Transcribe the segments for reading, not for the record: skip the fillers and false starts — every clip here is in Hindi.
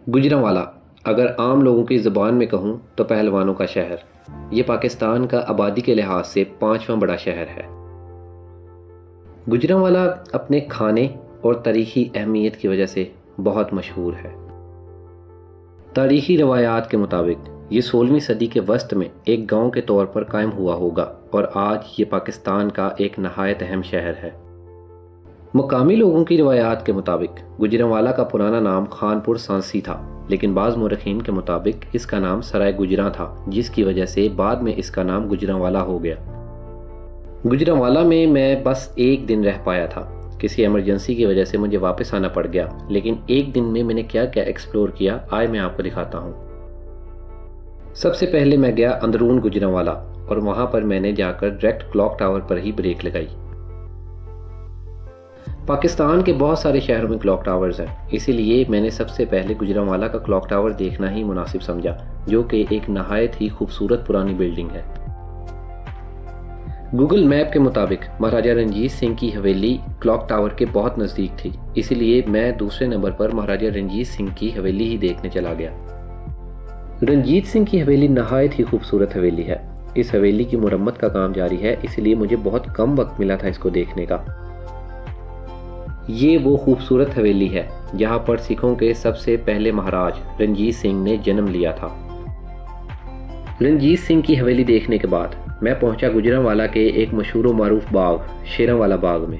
गुजरांवाला, अगर आम लोगों की ज़ुबान में कहूँ तो पहलवानों का शहर। ये पाकिस्तान का आबादी के लिहाज से 5वां बड़ा शहर है। गुजरांवाला अपने खाने और तारीख़ी अहमियत की वजह से बहुत मशहूर है। तारीख़ी रवायात के मुताबिक ये 16वीं सदी के वस्त में एक गांव के तौर पर कायम हुआ होगा और आज ये पाकिस्तान का एक नहायत अहम शहर है। मुकामी लोगों की रवायात के मुताबिक गुजरांवाला का पुराना नाम खानपुर सांसी था, लेकिन बाज़ मुर्रिखीन के मुताबिक इसका नाम सराय गुजरां था, जिसकी वजह से बाद में इसका नाम गुजरांवाला हो गया। गुजरांवाला में मैं बस एक दिन रह पाया था। किसी इमरजेंसी की वजह से मुझे वापस आना पड़ गया, लेकिन एक दिन में मैंने क्या क्या एक्सप्लोर किया आए मैं आपको दिखाता हूँ। सबसे पहले मैं गया अंदरून गुजरांवाला और वहाँ पर मैंने जाकर डायरेक्ट क्लॉक टावर पर ही ब्रेक लगाई। पाकिस्तान के बहुत सारे शहरों में क्लॉक टावर्स हैं, इसीलिए मैंने सबसे पहले गुजरांवाला का क्लॉक टावर देखना ही मुनासिब समझा, जो कि एक नहायत ही खूबसूरत पुरानी बिल्डिंग है। गूगल मैप के मुताबिक महाराजा रंजीत सिंह की हवेली क्लॉक टावर के बहुत नज़दीक थी, इसीलिए मैं दूसरे नंबर पर महाराजा रंजीत सिंह की हवेली ही देखने चला गया। रंजीत सिंह की हवेली नहायत ही खूबसूरत हवेली है। इस हवेली की मुरम्मत का काम जारी है, इसलिए मुझे बहुत कम वक्त मिला था इसको देखने का। ये वो खूबसूरत हवेली है जहाँ पर सिखों के सबसे पहले महाराज रंजीत सिंह ने जन्म लिया था। रंजीत सिंह की हवेली देखने के बाद मैं पहुंचा गुजरांवाला के एक मशहूर मारूफ बाग शेरांवाला बाग में।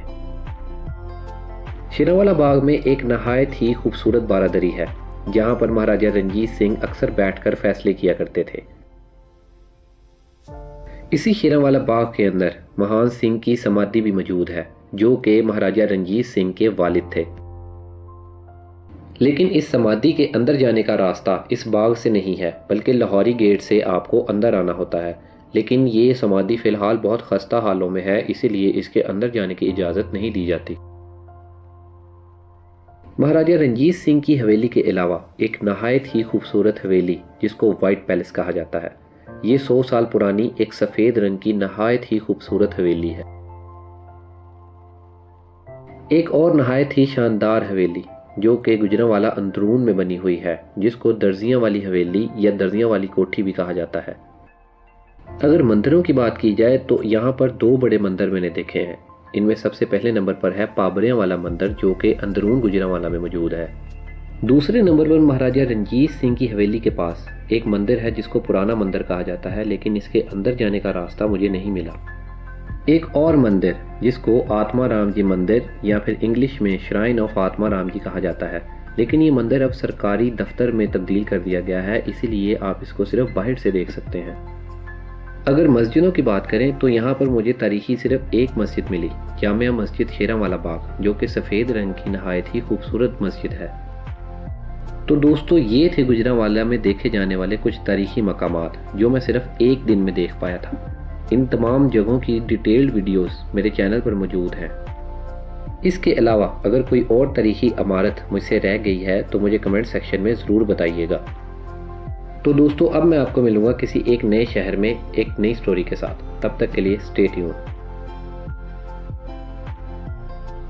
शेरांवाला बाग में एक नहायत ही खूबसूरत बारादरी है, जहाँ पर महाराजा रंजीत सिंह अक्सर बैठकर फैसले किया करते थे। इसी शेरांवाला बाग के अंदर महान सिंह की समाधि भी मौजूद है, जो कि महाराजा रंजीत सिंह के वालिद थे। लेकिन इस समाधि के अंदर जाने का रास्ता इस बाग से नहीं है, बल्कि लाहौरी गेट से आपको अंदर आना होता है। लेकिन ये समाधि फ़िलहाल बहुत खस्ता हालों में है, इसीलिए इसके अंदर जाने की इजाज़त नहीं दी जाती। महाराजा रंजीत सिंह की हवेली के अलावा एक नहायत ही खूबसूरत हवेली जिसको वाइट पैलेस कहा जाता है, ये 100 साल पुरानी एक सफ़ेद रंग की नहायत ही खूबसूरत हवेली है। एक और नहायत ही शानदार हवेली जो कि गुजरांवाला अंदरून में बनी हुई है, जिसको दर्जियां वाली हवेली या दर्जियां वाली कोठी भी कहा जाता है। अगर मंदिरों की बात की जाए तो यहाँ पर 2 बड़े मंदिर मैंने देखे हैं। इनमें सबसे पहले नंबर पर है पाबरियां वाला मंदिर, जो कि अंदरून गुजरांवाला में मौजूद है। दूसरे नंबर पर महाराजा रंजीत सिंह की हवेली के पास एक मंदिर है जिसको पुराना मंदिर कहा जाता है, लेकिन इसके अंदर जाने का रास्ता मुझे नहीं मिला। एक और मंदिर जिसको आत्मा राम जी मंदिर या फिर इंग्लिश में श्राइन ऑफ आत्मा राम जी कहा जाता है, लेकिन ये मंदिर अब सरकारी दफ्तर में तब्दील कर दिया गया है, इसीलिए आप इसको सिर्फ बाहर से देख सकते हैं। अगर मस्जिदों की बात करें तो यहाँ पर मुझे तारीखी सिर्फ एक मस्जिद मिली, जामिया मस्जिद शेरांवाला बाग, जो कि सफ़ेद रंग की नहायत ही खूबसूरत मस्जिद है। तो दोस्तों, ये थे गुजरांवाला में देखे जाने वाले कुछ तारीखी मकामात जो मैं सिर्फ एक दिन में देख पाया था। इन तमाम जगहों की डिटेल्ड वीडियोस मेरे चैनल पर मौजूद हैं। इसके अलावा अगर कोई और तारीखी इमारत मुझसे रह गई है तो मुझे कमेंट सेक्शन में ज़रूर बताइएगा। तो दोस्तों, अब मैं आपको मिलूँगा किसी एक नए शहर में एक नई स्टोरी के साथ। तब तक के लिए स्टे ट्यून्ड।